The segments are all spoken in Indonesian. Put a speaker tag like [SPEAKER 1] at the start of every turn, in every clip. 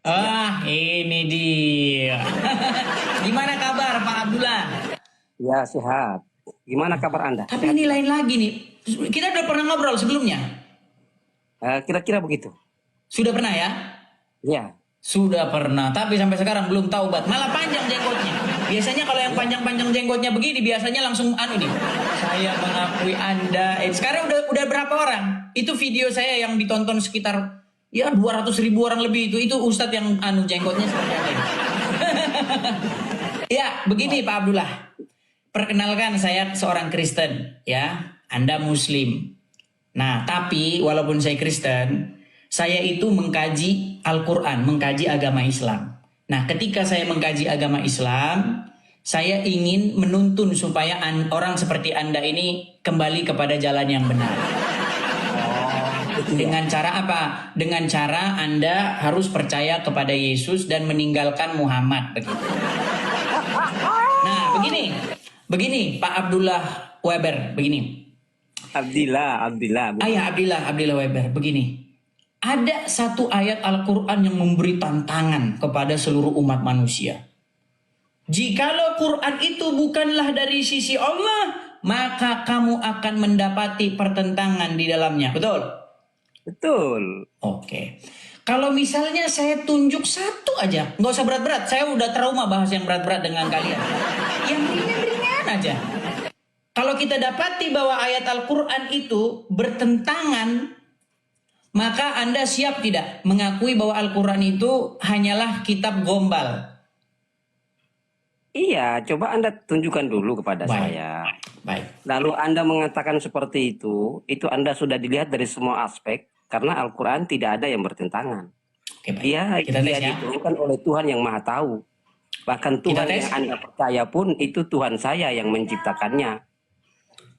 [SPEAKER 1] Ah, ini dia. Gimana kabar Pak Abdullah?
[SPEAKER 2] Ya, sehat. Gimana kabar Anda?
[SPEAKER 1] Tapi ini lain lagi nih. Kita udah pernah ngobrol sebelumnya.
[SPEAKER 2] Kira-kira begitu.
[SPEAKER 1] Sudah pernah ya?
[SPEAKER 2] Ya.
[SPEAKER 1] Sudah pernah. Tapi sampai sekarang belum taubat. Malah panjang jenggotnya. Biasanya kalau yang panjang-panjang jenggotnya begini, biasanya langsung nih. Saya mengakui Anda. Sekarang udah berapa orang? Itu video saya yang ditonton sekitar ya 200.000 orang lebih itu Ustadz yang jenggotnya seperti apa ini. Ya, begini Pak Abdullah. Perkenalkan saya seorang Kristen, ya. Anda Muslim. Nah, tapi walaupun saya Kristen, saya itu mengkaji Al-Quran, mengkaji agama Islam. Nah, ketika saya mengkaji agama Islam, saya ingin menuntun supaya orang seperti Anda ini kembali kepada jalan yang benar. Dengan cara apa? Dengan cara Anda harus percaya kepada Yesus dan meninggalkan Muhammad. Begitu. Nah, begini Pak Abdullah Weber, begini.
[SPEAKER 2] Abdillah.
[SPEAKER 1] Ayah Abdillah Weber, begini. Ada satu ayat Al-Quran yang memberi tantangan kepada seluruh umat manusia. Jikalau Quran itu bukanlah dari sisi Allah, maka kamu akan mendapati pertentangan di dalamnya. Betul?
[SPEAKER 2] Betul.
[SPEAKER 1] Oke. Kalau misalnya saya tunjuk satu aja, nggak usah berat-berat. Saya udah trauma bahas yang berat-berat dengan kalian. Yang ringan-ringan aja. Kalau kita dapati bahwa ayat Al-Quran itu bertentangan, maka Anda siap tidak mengakui bahwa Al-Quran itu hanyalah kitab gombal?
[SPEAKER 2] Iya, coba Anda tunjukkan dulu kepada saya.
[SPEAKER 1] Baik.
[SPEAKER 2] Lalu Anda mengatakan seperti itu Anda sudah dilihat dari semua aspek, karena Al-Quran tidak ada yang bertentangan.
[SPEAKER 1] Oke, baik.
[SPEAKER 2] Dia diturunkan oleh Tuhan yang Maha Tahu. Bahkan Tuhan yang Anda percaya pun itu Tuhan saya yang menciptakannya.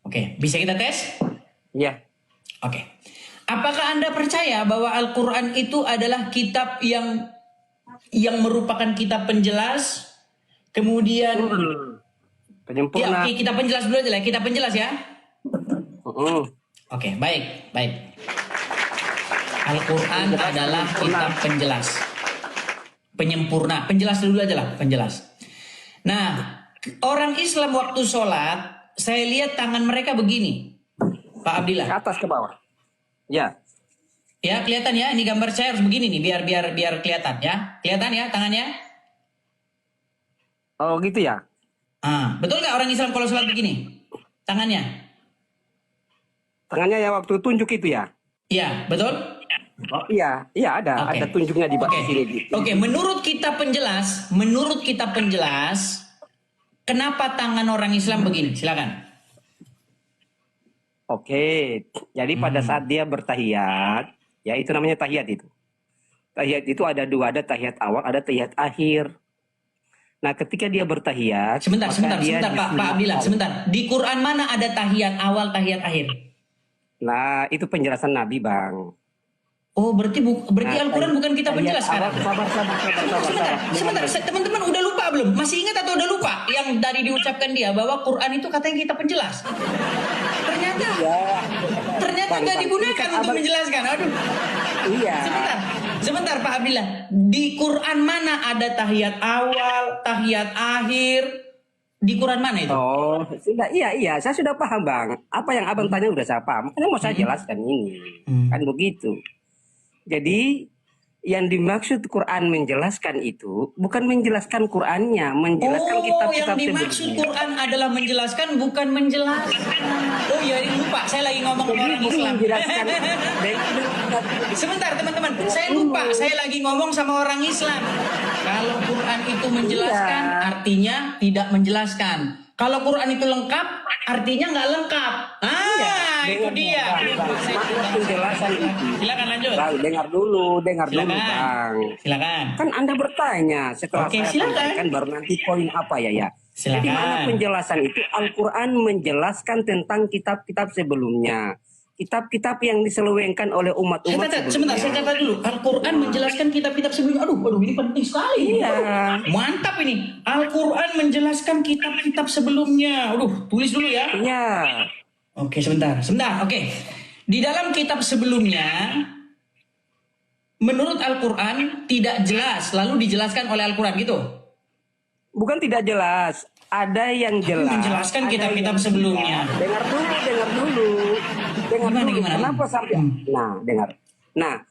[SPEAKER 1] Oke, bisa kita tes?
[SPEAKER 2] Ya.
[SPEAKER 1] Oke. Apakah Anda percaya bahwa Al-Quran itu adalah kitab yang merupakan kitab penjelas? Kemudian
[SPEAKER 2] penyempurna.
[SPEAKER 1] Ya, kita penjelas dulu aja lah. Kita penjelas ya. Oke, baik. Al-Quran adalah kitab penjelas, penyempurna. Penjelas dulu aja lah, penjelas. Nah, orang Islam waktu sholat, saya lihat tangan mereka begini, Pak Abdillah.
[SPEAKER 2] Ke atas ke bawah. Ya.
[SPEAKER 1] Ya, kelihatan ya. Ini gambar saya harus begini nih, biar kelihatan ya. Kelihatan ya tangannya?
[SPEAKER 2] Oh gitu ya.
[SPEAKER 1] Betul nggak orang Islam kalau sholat begini? Tangannya?
[SPEAKER 2] Tangannya ya waktu tunjuk itu ya?
[SPEAKER 1] Iya, betul?
[SPEAKER 2] Oh iya ada tunjuknya di bawah sini.
[SPEAKER 1] Oke, menurut kitab penjelas, kenapa tangan orang Islam begini? Silakan.
[SPEAKER 2] Oke, jadi pada saat dia bertahiyat, ya itu namanya tahiyat itu. Tahiyat itu ada dua, ada tahiyat awal, ada tahiyat akhir. Nah, ketika dia bertahiyat,
[SPEAKER 1] sebentar Pak Abdillah, sebentar. Di Quran mana ada tahiyat awal, tahiyat akhir?
[SPEAKER 2] Nah, itu penjelasan Nabi, Bang.
[SPEAKER 1] Oh, berarti Al-Quran bukan kitab penjelas sekarang.
[SPEAKER 2] Sabar.
[SPEAKER 1] Sebentar, teman-teman udah lupa belum? Masih ingat atau udah lupa yang tadi diucapkan dia bahwa Quran itu katanya kitab penjelas? Ternyata nggak digunakan untuk menjelaskan. Aduh.
[SPEAKER 2] Iya.
[SPEAKER 1] Sebentar Pak Abdillah. Di Quran mana ada tahiyat awal, tahiyat akhir? Di Quran mana itu?
[SPEAKER 2] Oh, sudah. Iya, saya sudah paham, Bang. Apa yang Abang tanya udah saya paham. Makanya mau saya jelaskan ini. Kan begitu. Jadi yang dimaksud Quran menjelaskan itu bukan menjelaskan Qurannya, menjelaskan kitab-kitab
[SPEAKER 1] yang dimaksud Quran adalah menjelaskan, bukan menjelaskan. Oh iya, ini lupa. Saya lagi ngomong sama orang Islam. Sebentar teman-teman, saya lupa. Saya lagi ngomong sama orang Islam. Kalau Quran itu menjelaskan, artinya tidak menjelaskan. Kalau Quran itu lengkap, artinya nggak lengkap. Itu dia.
[SPEAKER 2] Penjelasan itu.
[SPEAKER 1] Silakan lanjut.
[SPEAKER 2] Bang, dengar dulu, Bang.
[SPEAKER 1] Silakan.
[SPEAKER 2] Kan Anda bertanya, setelah saya sampaikan baru nanti poin apa ya.
[SPEAKER 1] Silakan.
[SPEAKER 2] Jadi mana penjelasan itu? Al-Quran menjelaskan tentang kitab-kitab sebelumnya. Kitab-kitab yang diselewengkan oleh umat-umat sebelumnya.
[SPEAKER 1] Sebentar, saya catat dulu. Al-Quran menjelaskan kitab-kitab sebelumnya. Aduh, ini penting sekali.
[SPEAKER 2] Iya.
[SPEAKER 1] Mantap ini. Al-Quran menjelaskan kitab-kitab sebelumnya. Aduh, tulis dulu ya.
[SPEAKER 2] Iya.
[SPEAKER 1] Oke, sebentar. Oke. Di dalam kitab sebelumnya, menurut Al-Quran tidak jelas, lalu dijelaskan oleh Al-Quran gitu.
[SPEAKER 2] Bukan tidak jelas, ada yang
[SPEAKER 1] Tapi
[SPEAKER 2] jelas.
[SPEAKER 1] menjelaskan
[SPEAKER 2] ada
[SPEAKER 1] kitab-kitab
[SPEAKER 2] yang
[SPEAKER 1] sebelumnya.
[SPEAKER 2] tidak. Dengar dulu.
[SPEAKER 1] Gimana?
[SPEAKER 2] Kenapa sampai? Nah, dengar. Nah,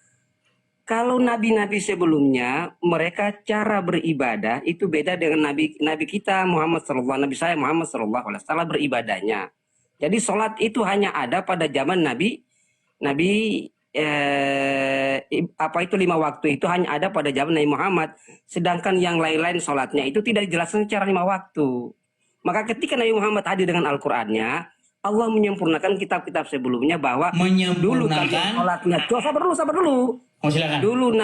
[SPEAKER 2] kalau nabi-nabi sebelumnya mereka cara beribadah itu beda dengan nabi kita Muhammad sallallahu nabi saya Muhammad sallallahu alaihi wasallam beribadahnya. Jadi sholat itu hanya ada pada zaman nabi apa itu 5 waktu itu hanya ada pada zaman Nabi Muhammad. Sedangkan yang lain-lain sholatnya itu tidak dijelaskan secara 5 waktu. Maka ketika Nabi Muhammad hadir dengan Al-Qur'annya, Allah menyempurnakan kitab-kitab sebelumnya bahwa dulu kalian sholatnya. Sabar dulu.
[SPEAKER 1] Oh, silakan.
[SPEAKER 2] Dulu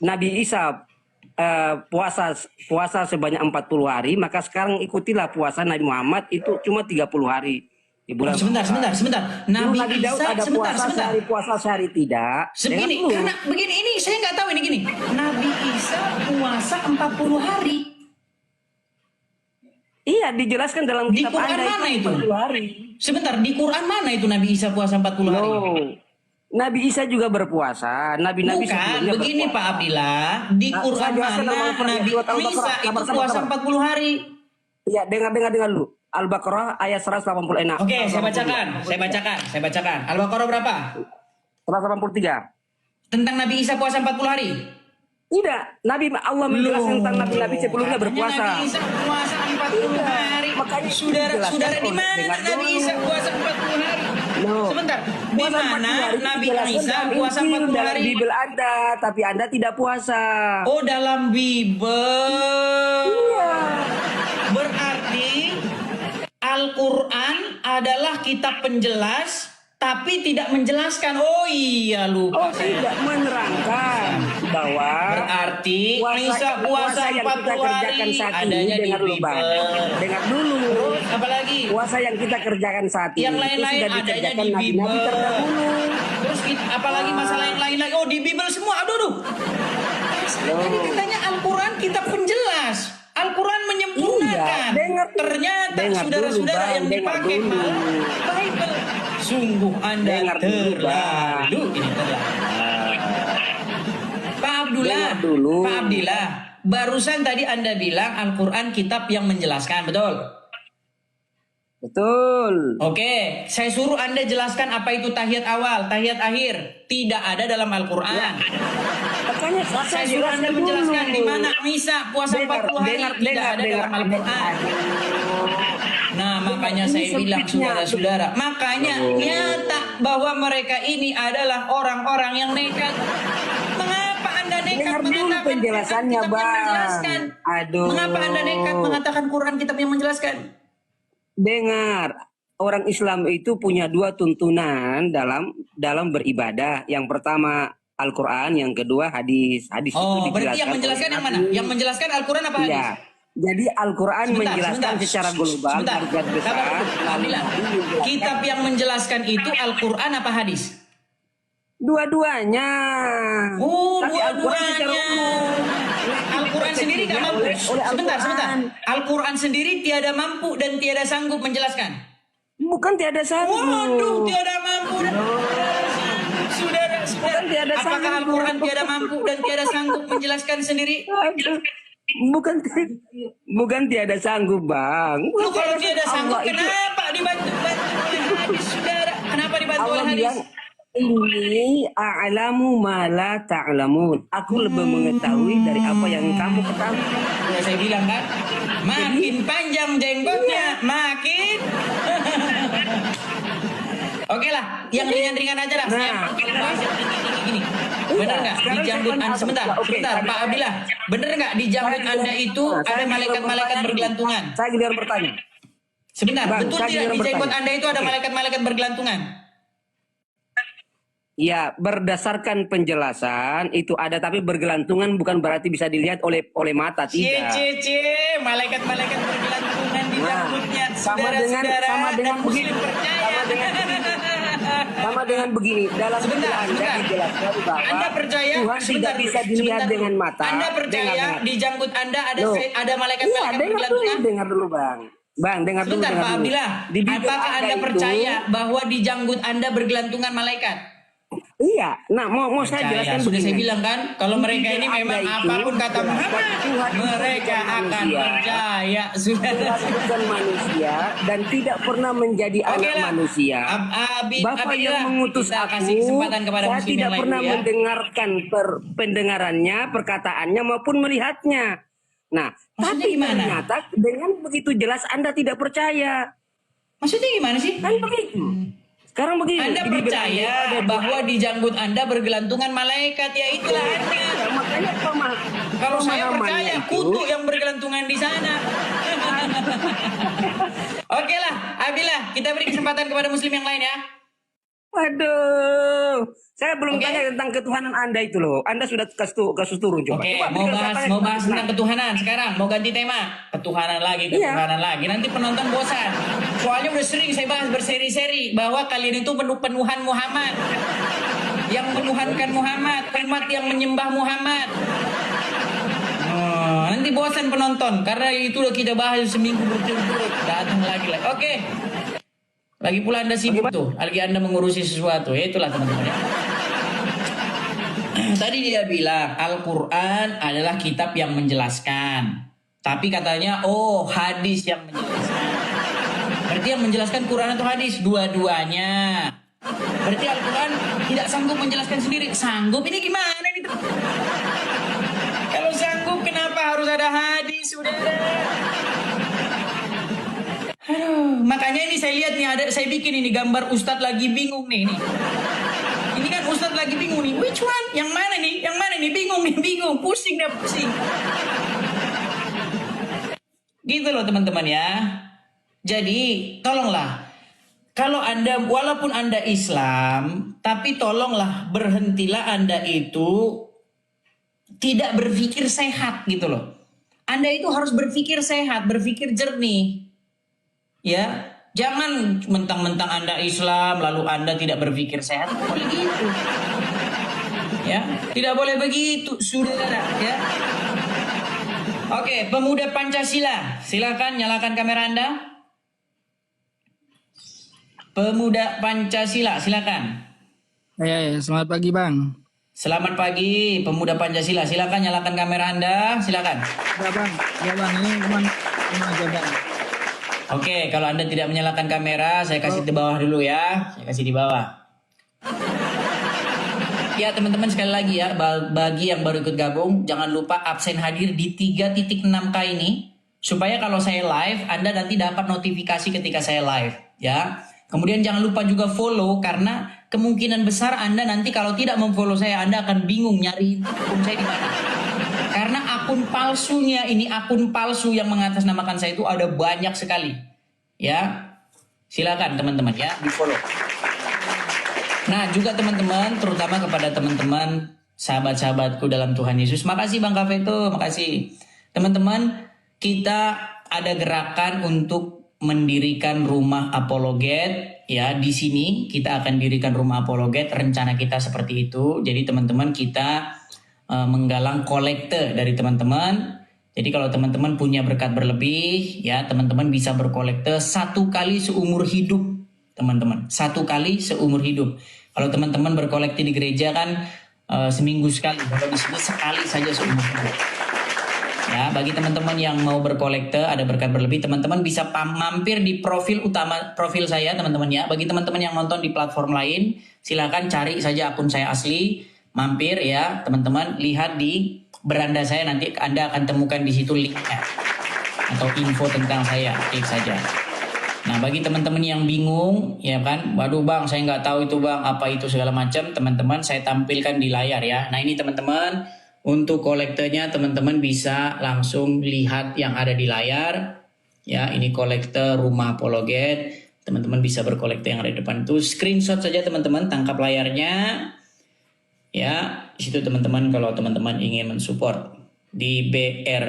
[SPEAKER 2] Nabi Isa puasa sebanyak 40 hari, maka sekarang ikutilah puasa Nabi Muhammad itu cuma 30 hari. Di bulan
[SPEAKER 1] sebentar. Nabi
[SPEAKER 2] Daud
[SPEAKER 1] Isa,
[SPEAKER 2] ada puasa sehari, puasa sehari tidak.
[SPEAKER 1] Begini, karena begini ini saya nggak tahu ini gini. Nabi Isa puasa 40 hari.
[SPEAKER 2] Iya, dijelaskan dalam kitab
[SPEAKER 1] Quran
[SPEAKER 2] Anda
[SPEAKER 1] mana
[SPEAKER 2] itu 40 hari.
[SPEAKER 1] Sebentar, di Quran mana itu Nabi Isa puasa 40 hari?
[SPEAKER 2] Nabi Isa juga berpuasa. Nabi-nabi
[SPEAKER 1] sebelumnya begini berpuasa. Pak Abdillah, di Quran mana Nabi Isa itu puasa 40 hari?
[SPEAKER 2] Iya, dengar dulu. Al-Baqarah ayat 186.
[SPEAKER 1] Oke, saya bacakan. Al-Baqarah berapa?
[SPEAKER 2] 183.
[SPEAKER 1] Tentang Nabi Isa puasa 40 hari?
[SPEAKER 2] Tidak, Nabi Allah menjelaskan tentang nabi-nabi sebelumnya berpuasa.
[SPEAKER 1] Nabi Isa puasa 40 hari. Makanya saudara di mana Nabi Isa puasa 40 hari? Sebentar, di mana Nabi Isa puasa 40 hari?
[SPEAKER 2] Dalam Bible Anda, tapi Anda tidak puasa.
[SPEAKER 1] Oh, dalam Bible.
[SPEAKER 2] Iya.
[SPEAKER 1] Berarti Al-Quran adalah kitab penjelas, tapi tidak menjelaskan. Oh iya, lupa.
[SPEAKER 2] Oh, tidak menerangkan bahwa
[SPEAKER 1] berarti Isa puasa 40 hari adanya di Bible.
[SPEAKER 2] Dengar dulu.
[SPEAKER 1] Apalagi?
[SPEAKER 2] Puasa yang kita kerjakan saat ini.
[SPEAKER 1] Yang lain-lain adanya di Bible. Terus apalagi masalah yang lain lagi. Oh, di Bible semua. Aduh. Tadi katanya Al-Quran kitab penjelas. Al-Quran menyempurnakan.
[SPEAKER 2] Iya,
[SPEAKER 1] ternyata saudara-saudara yang dipakai malah Bible. Sungguh Anda terlalu. Ini Pak Abdillah, barusan tadi Anda bilang Al-Quran kitab yang menjelaskan, betul?
[SPEAKER 2] Betul.
[SPEAKER 1] Oke, saya suruh Anda jelaskan apa itu tahiyat awal, tahiyat akhir. Tidak ada dalam Al-Quran.
[SPEAKER 2] Makanya
[SPEAKER 1] saya suruh Anda menjelaskan di mana Isa puasa 40 hari tidak ada dalam Al-Quran. Nah, makanya saya bilang saudara-saudara, makanya nyata bahwa mereka ini adalah orang-orang yang nekat. Mengapa Anda nekat mengatakan
[SPEAKER 2] penjelasannya,
[SPEAKER 1] Bang?
[SPEAKER 2] Aduh.
[SPEAKER 1] Mengapa Anda nekat mengatakan Quran kitab yang menjelaskan?
[SPEAKER 2] Dengar, orang Islam itu punya 2 tuntunan dalam beribadah. Yang pertama Al-Quran, yang kedua hadis. Hadis itu dijelaskan.
[SPEAKER 1] Berarti yang menjelaskan yang mana? Yang menjelaskan Al-Quran apa hadis?
[SPEAKER 2] Ya. Jadi Al-Quran menjelaskan secara global.
[SPEAKER 1] Kitab yang menjelaskan itu Al-Quran apa hadis?
[SPEAKER 2] Dua-duanya.
[SPEAKER 1] Oh, dua-duanya. Al-Quran sendiri nggak mampu. Sebentar. Al-Quran sendiri tiada mampu dan tiada sanggup menjelaskan.
[SPEAKER 2] Bukan tiada sanggup.
[SPEAKER 1] Waduh, tiada mampu dan saudara. Apakah Al-Quran tiada mampu dan tiada sanggup menjelaskan sendiri?
[SPEAKER 2] Bukan tiada sanggup, Bang.
[SPEAKER 1] Kalau tiada sanggup, kenapa dibantu oleh hadis, saudara? Kenapa dibantu oleh hadis?
[SPEAKER 2] Ini a'lamu ma la ta'lamun. Aku lebih mengetahui dari apa yang kamu ketahui.
[SPEAKER 1] Ya, saya bilang kan, makin panjang jenggotnya, makin. Oke lah, yang ringan-ringan aja lah. Saya bahas yang tinggi-tinggi. Bener nggak di janggut Anda? Sebentar, Pak Abdillah. Bener nggak di janggut Anda itu ada malaikat-malaikat bergelantungan?
[SPEAKER 2] Saya giliran bertanya.
[SPEAKER 1] Sebentar, betul tidak di janggut Anda itu ada malaikat-malaikat bergelantungan?
[SPEAKER 2] Ya, berdasarkan penjelasan itu ada, tapi bergelantungan bukan berarti bisa dilihat oleh mata, tidak.
[SPEAKER 1] Malaikat-malaikat bergelantungan di janggutnya. Saudara-saudara dan muslim percaya.
[SPEAKER 2] Sama dengan begini, dalam
[SPEAKER 1] sebentar.
[SPEAKER 2] dijelaskan bahwa
[SPEAKER 1] Anda percaya
[SPEAKER 2] Tuhan tidak bisa dilihat dengan mata.
[SPEAKER 1] Anda percaya di janggut Anda ada malaikat-malaikat bergelantungan?
[SPEAKER 2] Dengar dulu, Bang. Dengar dulu.
[SPEAKER 1] Sebentar, Pak Abdillah. Apakah Anda percaya bahwa di janggut Anda bergelantungan malaikat?
[SPEAKER 2] Iya, nah mau saya
[SPEAKER 1] Percaya.
[SPEAKER 2] jelaskan
[SPEAKER 1] Sudah saya
[SPEAKER 2] begini.
[SPEAKER 1] bilang kan, kalau mereka ini
[SPEAKER 2] Anda
[SPEAKER 1] memang
[SPEAKER 2] itu
[SPEAKER 1] apapun kata
[SPEAKER 2] jelas,
[SPEAKER 1] Muhammad,
[SPEAKER 2] Tuhan itu
[SPEAKER 1] mereka
[SPEAKER 2] bukan
[SPEAKER 1] akan
[SPEAKER 2] manusia.
[SPEAKER 1] percaya. Sudah.
[SPEAKER 2] Jelas bukan manusia dan tidak pernah menjadi
[SPEAKER 1] Oke
[SPEAKER 2] anak
[SPEAKER 1] lah.
[SPEAKER 2] manusia. Bapak yang
[SPEAKER 1] Abidillah,
[SPEAKER 2] mengutus
[SPEAKER 1] kita
[SPEAKER 2] aku,
[SPEAKER 1] kasih kesempatan kepada
[SPEAKER 2] saya
[SPEAKER 1] muslim
[SPEAKER 2] tidak
[SPEAKER 1] yang lain
[SPEAKER 2] pernah
[SPEAKER 1] dulu ya.
[SPEAKER 2] mendengarkan pendengarannya, perkataannya maupun melihatnya. Nah,
[SPEAKER 1] Maksudnya
[SPEAKER 2] tapi
[SPEAKER 1] gimana?
[SPEAKER 2] ternyata dengan begitu jelas Anda tidak percaya.
[SPEAKER 1] Maksudnya gimana sih?
[SPEAKER 2] Kan begitu. Sekarang begini.
[SPEAKER 1] Anda
[SPEAKER 2] di Bibir
[SPEAKER 1] percaya
[SPEAKER 2] Anda itu ada
[SPEAKER 1] bahwa di janggut Anda bergelantungan malaikat, ya itulah Anda.
[SPEAKER 2] Ya, makanya
[SPEAKER 1] Kalau saya
[SPEAKER 2] pemahamannya
[SPEAKER 1] percaya
[SPEAKER 2] itu,
[SPEAKER 1] kutu yang bergelantungan di sana. Oke lah, Abdillah, kita beri kesempatan kepada muslim yang lain ya.
[SPEAKER 2] waduh, saya belum
[SPEAKER 1] Oke.
[SPEAKER 2] tanya tentang ketuhanan Anda itu loh. Anda sudah kasus turun coba.
[SPEAKER 1] Oke,
[SPEAKER 2] Coba
[SPEAKER 1] mau
[SPEAKER 2] berikan saya tanya
[SPEAKER 1] bahas tentang ketuhanan sekarang. Mau ganti tema. Ketuhanan lagi. Nanti penonton bosan. Soalnya udah sering saya bahas berseri-seri bahwa kalian itu penuhan Muhammad. Yang menuhankan Muhammad, umat yang menyembah Muhammad. Oh, nanti bosan penonton karena itu udah kita bahas seminggu berturut-turut. Datang lagi. Oke. Lagi pula Anda sibuk tuh, lagi Anda mengurusi sesuatu. Ya itulah teman-teman ya. Tadi dia bilang Al-Quran adalah kitab yang menjelaskan. Tapi katanya, oh hadis yang menjelaskan. Berarti yang menjelaskan Quran atau hadis? Dua-duanya. Berarti Al-Quran tidak sanggup menjelaskan sendiri. Sanggup ini gimana nih? Kalau sanggup kenapa harus ada hadis, saudara? Aduh, makanya ini saya lihat nih saya bikin ini gambar Ustadz lagi bingung nih. Ini kan Ustadz lagi bingung nih. Which one? Yang mana nih? Yang mana nih? Bingung. Pusing. Gitu loh teman-teman ya. Jadi tolonglah. Kalau Anda, walaupun Anda Islam, tapi tolonglah berhentilah Anda itu tidak berpikir sehat gitu loh. Anda itu harus berpikir sehat, berpikir jernih. Ya, jangan mentang-mentang Anda Islam lalu Anda tidak berpikir sehat. Tidak boleh gitu. Ya, tidak boleh begitu, saudara. Ya. Oke, pemuda Pancasila, silakan nyalakan kamera Anda. Pemuda Pancasila, silakan.
[SPEAKER 3] Ya, selamat pagi Bang.
[SPEAKER 1] Selamat pagi, pemuda Pancasila. Silakan nyalakan kamera Anda, silakan.
[SPEAKER 3] Ya Bang, ini cuman aja Bang.
[SPEAKER 1] Oke, kalau Anda tidak menyalakan kamera, saya kasih di bawah dulu ya. Saya kasih di bawah. Ya teman-teman sekali lagi ya, bagi yang baru ikut gabung, jangan lupa absen hadir di 3.6K ini. Supaya kalau saya live, Anda nanti dapat notifikasi ketika saya live. Ya. Kemudian jangan lupa juga follow, karena kemungkinan besar Anda nanti kalau tidak memfollow saya, Anda akan bingung nyari akun saya di mana. Karena akun palsunya ini, akun palsu yang mengatasnamakan saya itu ada banyak sekali. Ya, silakan teman-teman ya, di follow. Nah juga teman-teman, terutama kepada teman-teman sahabat-sahabatku dalam Tuhan Yesus. Makasih Bang Kafeto, makasih. Teman-teman, kita ada gerakan untuk mendirikan rumah apologet. Ya, di sini kita akan dirikan rumah apologet. Rencana kita seperti itu. Jadi teman-teman kita menggalang kolekte dari teman-teman. Jadi kalau teman-teman punya berkat berlebih, ya teman-teman bisa berkolekte 1 kali seumur hidup, teman-teman. 1 kali seumur hidup. Kalau teman-teman berkolekte di gereja kan seminggu sekali. Kalau di sini sekali saja seumur hidup. Ya, bagi teman-teman yang mau berkolekte ada berkat berlebih, teman-teman bisa mampir di profil utama profil saya, teman-teman ya. Bagi teman-teman yang nonton di platform lain, silakan cari saja akun saya asli. Mampir ya teman-teman, lihat di beranda saya, nanti Anda akan temukan di situ linknya atau info tentang saya, klik saja. Nah bagi teman-teman yang bingung ya kan, waduh Bang saya nggak tahu itu Bang apa itu segala macam, teman-teman saya tampilkan di layar ya. Nah ini teman-teman, untuk kolektenya teman-teman bisa langsung lihat yang ada di layar ya. Ini kolekte rumah apologet, teman-teman bisa berkolekte yang ada di depan itu, screenshot saja teman-teman, tangkap layarnya. Ya, di situ teman-teman kalau teman-teman ingin mensupport di BR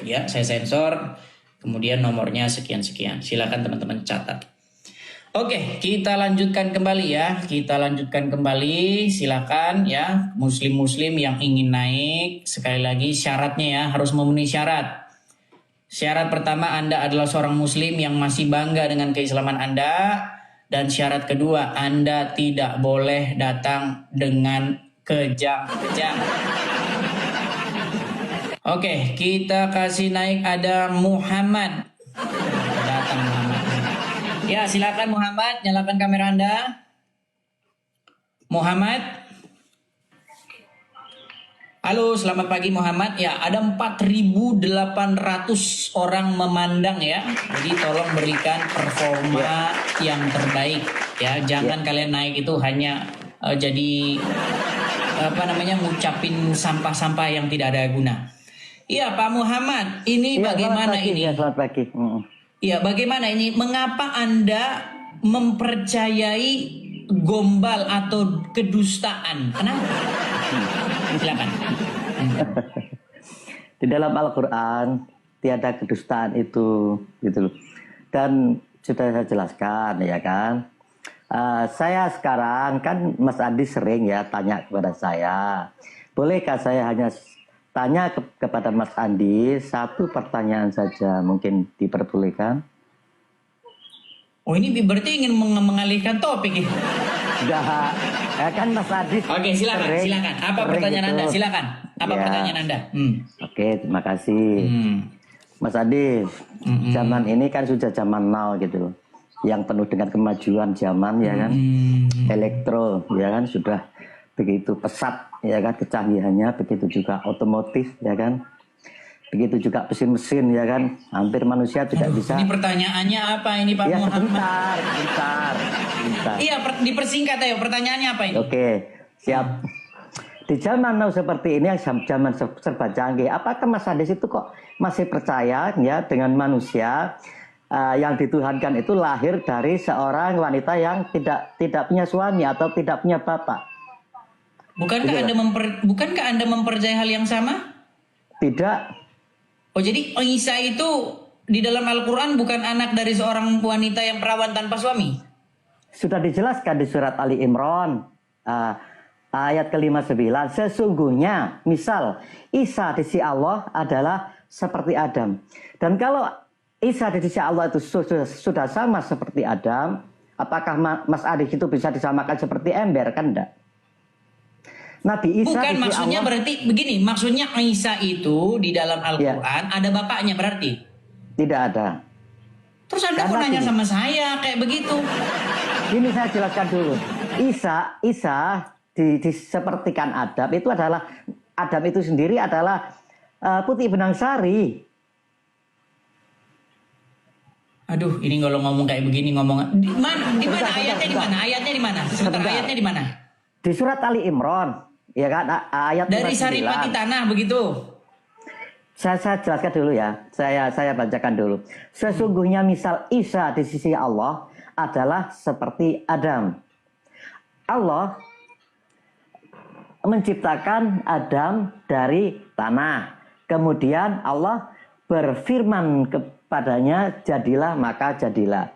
[SPEAKER 1] ya, saya sensor, kemudian nomornya sekian-sekian. Silakan teman-teman catat. Oke, kita lanjutkan kembali ya. Silakan ya, muslim-muslim yang ingin naik. Sekali lagi syaratnya ya, harus memenuhi syarat. Syarat pertama, Anda adalah seorang muslim yang masih bangga dengan keislaman Anda Dan syarat kedua, Anda tidak boleh datang dengan kejang-kejang. Oke, kita kasih naik ada Muhammad. Datang Muhammad. Ya, silakan Muhammad, nyalakan kamera Anda. Muhammad. Halo, selamat pagi Muhammad. Ya, ada 4.800 orang memandang ya. Jadi tolong berikan performa yang terbaik ya. Jangan kalian naik itu hanya jadi ngucapin sampah-sampah yang tidak ada guna. Iya, Pak Muhammad, ini bagaimana ini?
[SPEAKER 4] Ya, selamat pagi.
[SPEAKER 1] Iya, bagaimana ini? Mengapa Anda mempercayai gombal atau kedustaan? Kenapa? Silakan.
[SPEAKER 4] Di dalam Al-Quran tiada kedustaan itu, gitu loh. Dan sudah saya jelaskan ya kan. Saya sekarang kan Mas Adi sering ya tanya kepada saya, bolehkah saya hanya tanya kepada Mas Andi satu pertanyaan saja, mungkin diperbolehkan?
[SPEAKER 1] Oh, ini berarti ingin mengalihkan topik ya?
[SPEAKER 4] Enggak, kan Mas Adi.
[SPEAKER 1] Oke, silakan. Apa pertanyaan
[SPEAKER 4] gitu.
[SPEAKER 1] Anda? Silakan. Apa pertanyaan Anda?
[SPEAKER 4] Oke, terima kasih. Mas Adi, zaman ini kan sudah zaman now gitu loh, yang penuh dengan kemajuan zaman ya kan, elektro ya kan, sudah begitu pesat ya kan kecanggihannya, begitu juga otomotif ya kan, begitu juga mesin-mesin ya kan, hampir manusia tidak bisa.
[SPEAKER 1] Ini pertanyaannya apa ini Pak
[SPEAKER 4] Ya
[SPEAKER 1] Muhammad?
[SPEAKER 4] sebentar.
[SPEAKER 1] Iya, dipersingkat ayo. Pertanyaannya apa ini?
[SPEAKER 4] Oke, siap. Di zaman now seperti ini, zaman serba canggih, apakah Mas Adis itu kok masih percaya ya dengan manusia yang dituhankan itu lahir dari seorang wanita yang tidak punya suami atau tidak punya bapak?
[SPEAKER 1] Bukankah Anda mempercayai hal yang sama?
[SPEAKER 4] Tidak.
[SPEAKER 1] Oh, jadi Isa itu di dalam Al-Quran bukan anak dari seorang wanita yang perawan tanpa suami? Sudah
[SPEAKER 4] dijelaskan di surat Ali Imran ayat ke-59, sesungguhnya misal Isa di sisi Allah adalah seperti Adam. Dan kalau Isa di sisi Allah itu sudah sama seperti Adam, apakah Mas Adi itu bisa disamakan seperti ember? Kan enggak. Nabi Isa
[SPEAKER 1] bukan, maksudnya Allah, berarti begini, maksudnya Isa itu di dalam Al-Quran ada bapaknya berarti?
[SPEAKER 4] Tidak ada.
[SPEAKER 1] Terus Anda kok nanya sama saya kayak begitu?
[SPEAKER 4] Ini saya jelaskan dulu. Isa disepertikan Adam itu adalah, Adam itu sendiri adalah putih benang sari.
[SPEAKER 1] Aduh, ini kalau ngomong kayak begini di mana ayatnya di mana? Ayatnya di mana? Sebentar, ayatnya di mana?
[SPEAKER 4] Di surat Ali Imran, ya kan, ayat
[SPEAKER 1] dari 59. Saripati Tanah begitu.
[SPEAKER 4] Saya jelaskan dulu ya. Saya bacakan dulu. Sesungguhnya misal Isa di sisi Allah adalah seperti Adam. Allah menciptakan Adam dari tanah. Kemudian Allah berfirman kepadanya, jadilah, maka jadilah.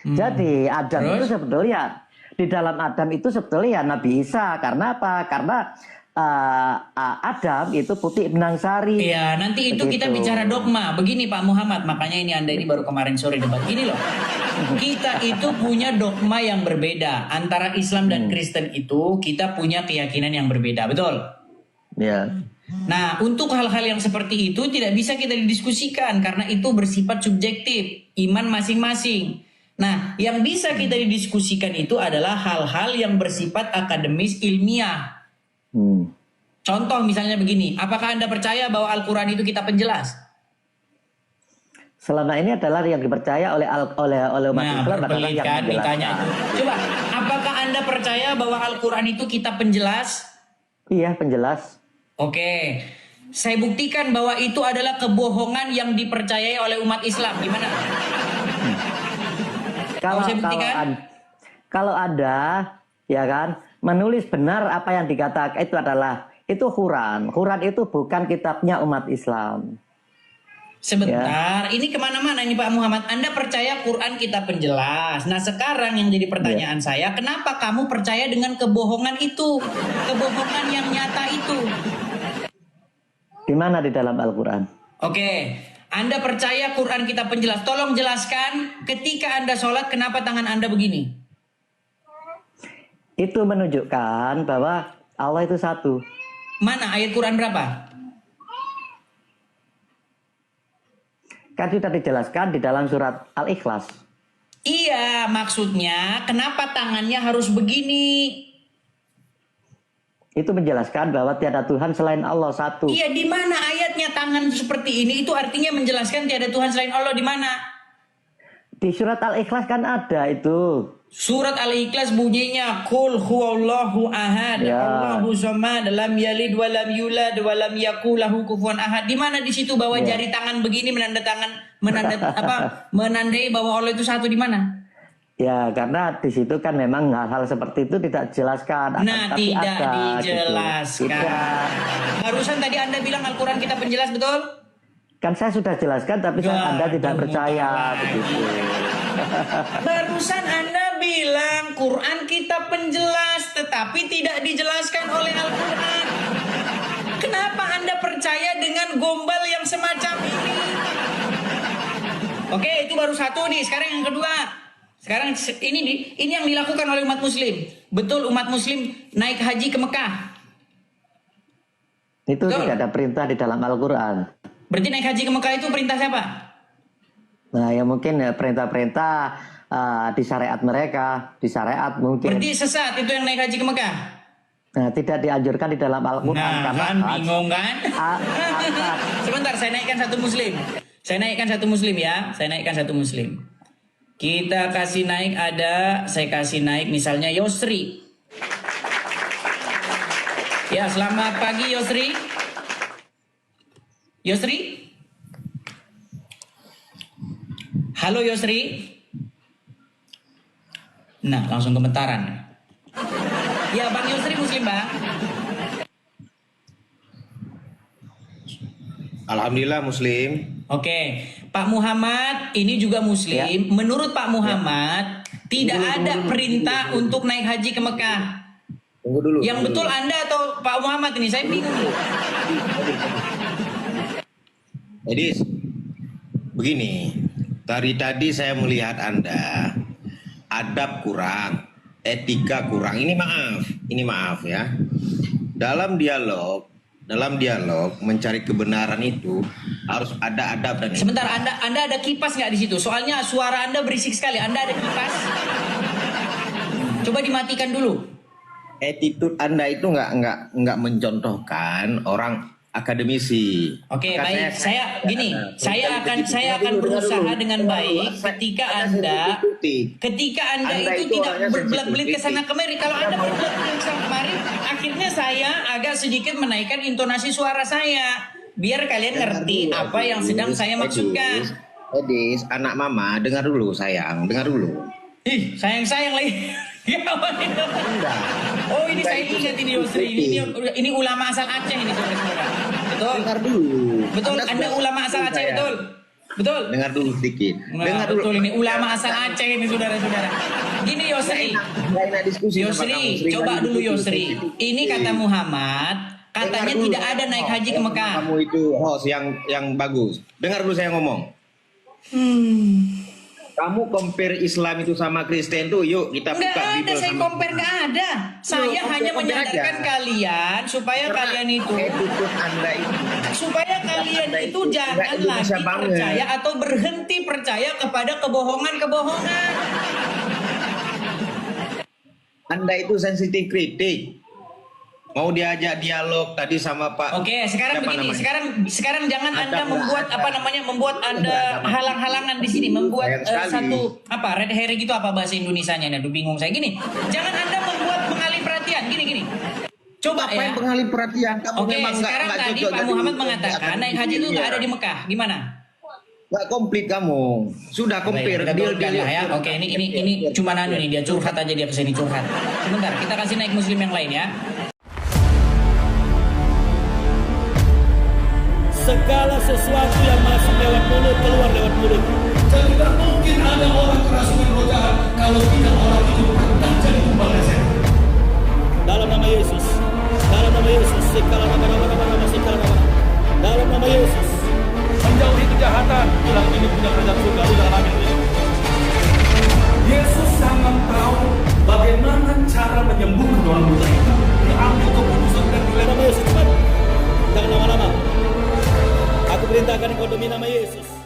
[SPEAKER 4] Jadi Adam itu sebetulnya, di dalam Adam itu sebetulnya Nabi Isa. Karena apa? Karena Adam itu putih benang sari.
[SPEAKER 1] Iya, nanti itu kita bicara dogma. Begini Pak Muhammad, makanya ini Anda ini baru kemarin sore debat. Gini loh, kita itu punya dogma yang berbeda. Antara Islam dan Kristen itu kita punya keyakinan yang berbeda, betul?
[SPEAKER 4] Iya.
[SPEAKER 1] Nah, untuk hal-hal yang seperti itu tidak bisa kita didiskusikan karena itu bersifat subjektif, iman masing-masing. Nah, yang bisa kita didiskusikan itu adalah hal-hal yang bersifat akademis ilmiah. Contoh misalnya begini, apakah Anda percaya bahwa Al-Quran itu kitab penjelas?
[SPEAKER 4] Selama ini adalah yang dipercaya oleh umat Islam adalah yang menjelaskan.
[SPEAKER 1] Coba, apakah Anda percaya bahwa Al-Quran itu kitab penjelas?
[SPEAKER 4] Iya, penjelas.
[SPEAKER 1] Oke, saya buktikan bahwa itu adalah kebohongan yang dipercayai oleh umat Islam. Gimana?
[SPEAKER 4] Kalau ada, ya kan, menulis benar apa yang dikatakan itu Quran. Quran itu bukan kitabnya umat Islam.
[SPEAKER 1] Sebentar, ini kemana-mana ini Pak Muhammad. Anda percaya Quran kitab penjelas. Nah sekarang yang jadi pertanyaan saya, kenapa kamu percaya dengan kebohongan itu? Kebohongan yang nyata itu.
[SPEAKER 4] Di mana di dalam Al-Quran?
[SPEAKER 1] Oke, Anda percaya Quran kitab penjelas. Tolong jelaskan ketika Anda sholat kenapa tangan Anda begini?
[SPEAKER 4] Itu menunjukkan bahwa Allah itu satu.
[SPEAKER 1] Mana ayat Quran berapa?
[SPEAKER 4] Kan sudah dijelaskan di dalam surat Al-Ikhlas.
[SPEAKER 1] Iya, maksudnya kenapa tangannya harus begini?
[SPEAKER 4] Itu menjelaskan bahwa tiada Tuhan selain Allah satu.
[SPEAKER 1] Iya, di mana ayatnya tangan seperti ini? Itu artinya menjelaskan tiada Tuhan selain Allah di mana?
[SPEAKER 4] Di surat Al-Ikhlas kan ada itu.
[SPEAKER 1] Surat Al-Ikhlas bunyinya Qul huwallahu ahad,
[SPEAKER 4] Ya.
[SPEAKER 1] Allahu samad, lam yalid wa lam yulad wa lam yakul lahu kufuwan ahad. Di mana di situ bahwa
[SPEAKER 4] Ya.
[SPEAKER 1] jari tangan begini menandai bahwa Allah itu satu di mana?
[SPEAKER 4] Ya, karena di situ kan memang hal-hal seperti itu tidak dijelaskan.
[SPEAKER 1] Nah,
[SPEAKER 4] Tapi
[SPEAKER 1] tidak
[SPEAKER 4] ada,
[SPEAKER 1] dijelaskan.
[SPEAKER 4] Gitu. Tidak.
[SPEAKER 1] Barusan tadi Anda bilang Al-Quran kita penjelas, betul?
[SPEAKER 4] Kan saya sudah jelaskan, tapi Anda tidak percaya. Begitu.
[SPEAKER 1] Barusan Anda bilang Quran kita penjelas, tetapi tidak dijelaskan oleh Al-Quran. Kenapa Anda percaya dengan gombal yang semacam ini? Oke, itu baru satu nih. Sekarang yang kedua. Sekarang ini yang dilakukan oleh umat Muslim. Betul umat Muslim naik haji ke Mekah.
[SPEAKER 4] Itu
[SPEAKER 1] Betul.
[SPEAKER 4] tidak ada perintah di dalam Al-Quran.
[SPEAKER 1] Berarti naik haji ke Mekah itu perintah siapa?
[SPEAKER 4] Nah, ya mungkin ya perintah-perintah di syariat mereka, di syariat mungkin.
[SPEAKER 1] Berarti sesat itu yang naik haji ke Mekah.
[SPEAKER 4] Nah, tidak dianjurkan di dalam Al-Quran.
[SPEAKER 1] Nah,
[SPEAKER 4] karena
[SPEAKER 1] kan bingung kan?
[SPEAKER 4] akad.
[SPEAKER 1] Sebentar, saya naikkan satu muslim. Saya naikkan satu muslim ya. Saya naikkan satu muslim. Kita kasih naik saya kasih naik misalnya Yosri. Ya, selamat pagi Yosri. Yosri? Halo Yosri. Nah, langsung gemetaran. Ya, Bang Yosri muslim, Bang.
[SPEAKER 5] Alhamdulillah muslim.
[SPEAKER 1] Oke, Pak Muhammad ini juga muslim.
[SPEAKER 4] Ya.
[SPEAKER 1] Menurut Pak Muhammad tidak ada perintah untuk naik haji ke Mekah.
[SPEAKER 5] Tunggu dulu.
[SPEAKER 1] Yang
[SPEAKER 5] tunggu
[SPEAKER 1] betul
[SPEAKER 5] dulu.
[SPEAKER 1] Anda atau Pak Muhammad ini? Saya bingung.
[SPEAKER 5] Jadi begini, tadi saya melihat Anda adab kurang, etika kurang. Ini maaf ya. Dalam dialog mencari kebenaran itu harus ada adab dan etika.
[SPEAKER 1] Sebentar, Anda ada kipas nggak di situ? Soalnya suara Anda berisik sekali. Anda ada kipas? Coba dimatikan dulu.
[SPEAKER 5] Attitude Anda itu nggak mencontohkan orang akademisi.
[SPEAKER 1] Oke,
[SPEAKER 5] Maka
[SPEAKER 1] baik. Saya akan berusaha dengan baik ketika Anda itu tidak berbelit-belit ke sana kemari. Kalau Anda berbelit-belit ke sana kemari, akhirnya saya agak sedikit menaikkan intonasi suara saya biar kalian ngerti apa yang sedang saya maksudkan.
[SPEAKER 5] Edis, anak mama, dengar dulu sayang, dengar dulu.
[SPEAKER 1] Ih, sayang lagi. Oh, ini saya ingat ini Yosri. Ini ulama asal Aceh ini saudara-saudara. Betul.
[SPEAKER 5] Dengar dulu.
[SPEAKER 1] Betul, Anda ulama asal Aceh, betul. Betul.
[SPEAKER 5] Dengar dulu sedikit.
[SPEAKER 1] Nah,
[SPEAKER 5] Dengar dulu.
[SPEAKER 1] betul, ini ulama asal Aceh ini saudara-saudara. Gini Yosri.
[SPEAKER 5] Nggak enak diskusi sama
[SPEAKER 1] Yosri,
[SPEAKER 5] kamu. Sering
[SPEAKER 1] coba
[SPEAKER 5] kali
[SPEAKER 1] dulu
[SPEAKER 5] diskusi
[SPEAKER 1] Yosri.
[SPEAKER 5] sedikit.
[SPEAKER 1] Ini kata Muhammad, katanya
[SPEAKER 5] Dengar dulu.
[SPEAKER 1] tidak ada naik haji ke Mekah.
[SPEAKER 5] Kamu itu host yang bagus. Dengar dulu saya ngomong. Kamu compare Islam itu sama Kristen tuh, yuk kita
[SPEAKER 1] Nggak
[SPEAKER 5] buka
[SPEAKER 1] ada,
[SPEAKER 5] Bible
[SPEAKER 1] saya
[SPEAKER 5] sama.
[SPEAKER 1] compare nggak ada. Saya
[SPEAKER 5] Loh,
[SPEAKER 1] hanya
[SPEAKER 5] compare
[SPEAKER 1] menyadarkan
[SPEAKER 5] aja.
[SPEAKER 1] kalian supaya
[SPEAKER 5] Karena
[SPEAKER 1] kalian itu
[SPEAKER 5] attitude Anda itu
[SPEAKER 1] supaya kalian
[SPEAKER 5] Anda
[SPEAKER 1] itu
[SPEAKER 5] itu
[SPEAKER 1] jangan
[SPEAKER 5] nggak Indonesia
[SPEAKER 1] lagi
[SPEAKER 5] banget.
[SPEAKER 1] percaya atau berhenti percaya kepada kebohongan-kebohongan.
[SPEAKER 5] Anda itu sensitif kritik. Mau diajak dialog tadi sama Pak.
[SPEAKER 1] Oke, sekarang
[SPEAKER 5] siapa
[SPEAKER 1] begini.
[SPEAKER 5] namanya?
[SPEAKER 1] Sekarang jangan
[SPEAKER 5] Ada
[SPEAKER 1] Anda
[SPEAKER 5] nggak?
[SPEAKER 1] membuat
[SPEAKER 5] Ada.
[SPEAKER 1] membuat Anda halang-halangan di sini, membuat
[SPEAKER 5] Sayang sekali.
[SPEAKER 1] red herring itu apa bahasa Indonesianya? Aduh bingung saya gini. Jangan Anda membuat mengalih perhatian gini. Coba
[SPEAKER 5] Apa
[SPEAKER 1] ya.
[SPEAKER 5] yang pengalih perhatian? Kamu
[SPEAKER 1] Oke,
[SPEAKER 5] memang
[SPEAKER 1] sekarang
[SPEAKER 5] nggak
[SPEAKER 1] tadi
[SPEAKER 5] cocok
[SPEAKER 1] Pak
[SPEAKER 5] jadi
[SPEAKER 1] Muhammad mengatakan naik haji itu nggak ada di Mekah. Gimana?
[SPEAKER 5] Nggak komplit kamu. Sudah
[SPEAKER 1] Baik,
[SPEAKER 5] compare.
[SPEAKER 1] kita turunkan lah ya. Oke, ini cuma nanu nih, dia curhat aja dia kesini curhat. Sebentar, kita kasih naik muslim yang lain ya.
[SPEAKER 6] Segala sesuatu yang masuk lewat mulut keluar lewat mulut.
[SPEAKER 7] Dan tidak mungkin ada orang kerasukan roh jahat kalau tidak orang itu bukan jadi tumbal setan.
[SPEAKER 6] Dalam nama Yesus. Dalam nama Yesus. Sekala nama sekala nama. Dalam nama Yesus.
[SPEAKER 7] Menjauhi kejahatan, bilang ini punya kerajaan surga di dalam amin. Yesus sangat tahu bagaimana cara cara menyembuhkan orang buta itu. Diambil keputusan dan
[SPEAKER 6] Dalam nama Yesus cepat. Jangan lama-lama. Aku perintahkan engkau demi nama Yesus.